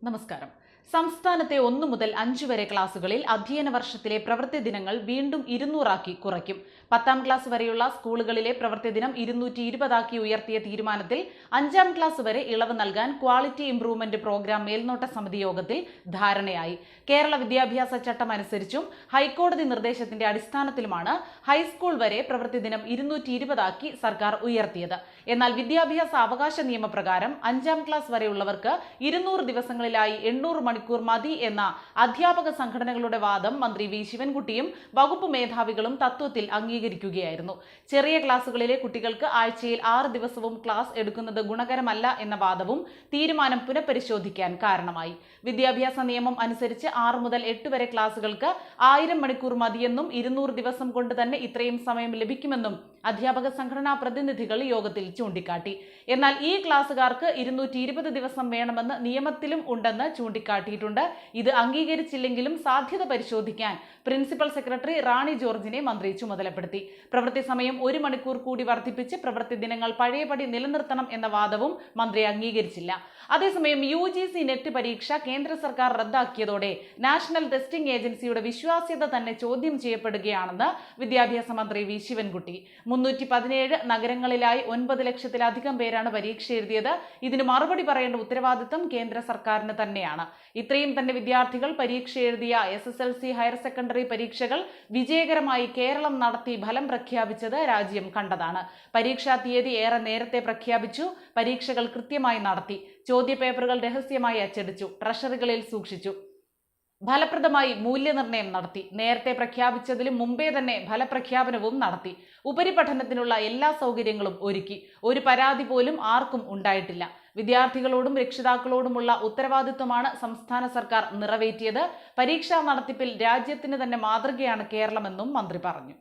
നമസ്കാരം. സംസ്ഥാനത്തെ 1 മുതൽ 5 വരെ ക്ലാസുകളിൽ അധ്യയന വർഷത്തിലെ പ്രവൃത്തി ദിനങ്ങൾ വീണ്ടും 200 ആക്കി കുറയ്ക്കും. 10ാം ക്ലാസ് വരെയുള്ള സ്കൂളുകളിലെ പ്രവൃത്തി ദിനം 220 ആക്കി ഉയർത്തിയ തീരുമാനത്തിൽ 5ാം ക്ലാസ് വരെ ഇളവ് നൽകാൻ ക്വാളിറ്റി ഇംപ്രൂവ്മെന്റ് പ്രോഗ്രാം മേൽനോട്ട സമിതി യോഗത്തിൽ ധാരണയായി. കേരള വിദ്യാഭ്യാസ ചട്ടം അനുസരിച്ചും ഹൈക്കോടതി നിർദ്ദേശത്തിന്റെ അടിസ്ഥാനത്തിലുമാണ് ഹൈസ്കൂൾ വരെ പ്രവൃത്തി ദിനം 220 ആക്കി സർക്കാർ ഉയർത്തിയത്. എന്നാൽ വിദ്യാഭ്യാസ അവകാശ നിയമപ്രകാരം 5ാം ക്ലാസ് വരെയുള്ളവർക്ക് 200 ദിവസങ്ങളിലായി 800 മണിക്കൂർ മതി എന്ന അധ്യാപക സംഘടനകളുടെ വാദം മന്ത്രി വി ശിവൻകുട്ടിയും വകുപ്പ് മേധാവികളും തത്വത്തിൽ അംഗീകരിക്കുകയായിരുന്നു. ചെറിയ ക്ലാസുകളിലെ കുട്ടികൾക്ക് ആഴ്ചയിൽ 6 ദിവസവും ക്ലാസ് എടുക്കുന്നത് ഗുണകരമല്ല എന്ന വാദവും തീരുമാനം പുനഃപരിശോധിക്കാൻ കാരണമായി. വിദ്യാഭ്യാസ നിയമം അനുസരിച്ച് 6 മുതൽ 8 വരെ ക്ലാസുകൾക്ക് 1000 മണിക്കൂർ മതിയെന്നും 200 ദിവസം കൊണ്ട് തന്നെ ഇത്രയും സമയം ലഭിക്കുമെന്നും അധ്യാപക സംഘടനാ പ്രതിനിധികൾ യോഗത്തിൽ ചൂണ്ടിക്കാട്ടി. എന്നാൽ ഈ ക്ലാസുകാർക്ക് 220 ദിവസം വേണമെന്ന് നിയമത്തിലും ഉണ്ടെന്ന് ചൂണ്ടിക്കാട്ടിയിട്ടുണ്ട്. ഇത് അംഗീകരിച്ചില്ലെങ്കിലും സാധ്യത പരിശോധിക്കാൻ പ്രിൻസിപ്പൽ സെക്രട്ടറി റാണി ജോർജിനെ മന്ത്രി ചുമതലപ്പെടുത്തി. പ്രവൃത്തി സമയം 1 മണിക്കൂർ കൂടി വർദ്ധിപ്പിച്ച് പ്രവൃത്തി ദിനങ്ങൾ പഴയപടി നിലനിർത്തണം എന്ന വാദവും മന്ത്രി അംഗീകരിച്ചില്ല. അതേസമയം UGC നെറ്റ് പരീക്ഷ കേന്ദ്ര സർക്കാർ റദ്ദാക്കിയതോടെ നാഷണൽ ടെസ്റ്റിംഗ് ഏജൻസിയുടെ വിശ്വാസ്യത തന്നെ ചോദ്യം ചെയ്യപ്പെടുകയാണെന്ന് വിദ്യാഭ്യാസ മന്ത്രി വി ശിവൻകുട്ടി. 317 നഗരങ്ങളിലായി 9 ലക്ഷത്തിലധികം പേരാണ് പരീക്ഷ എഴുതിയത്. ഇതിന് മറുപടി പറയേണ്ട ഉത്തരവാദിത്തം കേന്ദ്ര സർക്കാരിന് തന്നെയാണ്. ഇത്രയും തന്നെ വിദ്യാർത്ഥികൾ പരീക്ഷ എഴുതിയ SSLC ഹയർ സെക്കൻഡറി പരീക്ഷകൾ വിജയകരമായി കേരളം നടത്തി ഫലം പ്രഖ്യാപിച്ചത് രാജ്യം കണ്ടതാണ്. പരീക്ഷാ തീയതി ഏറെ നേരത്തെ പ്രഖ്യാപിച്ചു. പരീക്ഷകൾ കൃത്യമായി നടത്തി. ചോദ്യപേപ്പറുകൾ രഹസ്യമായി അച്ചടിച്ചു. ട്രഷറികളിൽ സൂക്ഷിച്ചു. ഫലപ്രദമായി മൂല്യനിർണ്ണയം നടത്തി. നേരത്തെ പ്രഖ്യാപിച്ചതിലും മുമ്പേ തന്നെ ഫലപ്രഖ്യാപനവും നടത്തി. ഉപരിപഠനത്തിനുള്ള എല്ലാ സൗകര്യങ്ങളും ഒരുക്കി. ഒരു പരാതി പോലും ആർക്കും ഉണ്ടായിട്ടില്ല. വിദ്യാർത്ഥികളോടും രക്ഷിതാക്കളോടുമുള്ള ഉത്തരവാദിത്വമാണ് സംസ്ഥാന സർക്കാർ നിറവേറ്റിയത്. പരീക്ഷാ നടത്തിപ്പിൽ രാജ്യത്തിന് തന്നെ മാതൃകയാണ് കേരളമെന്നും മന്ത്രി പറഞ്ഞു.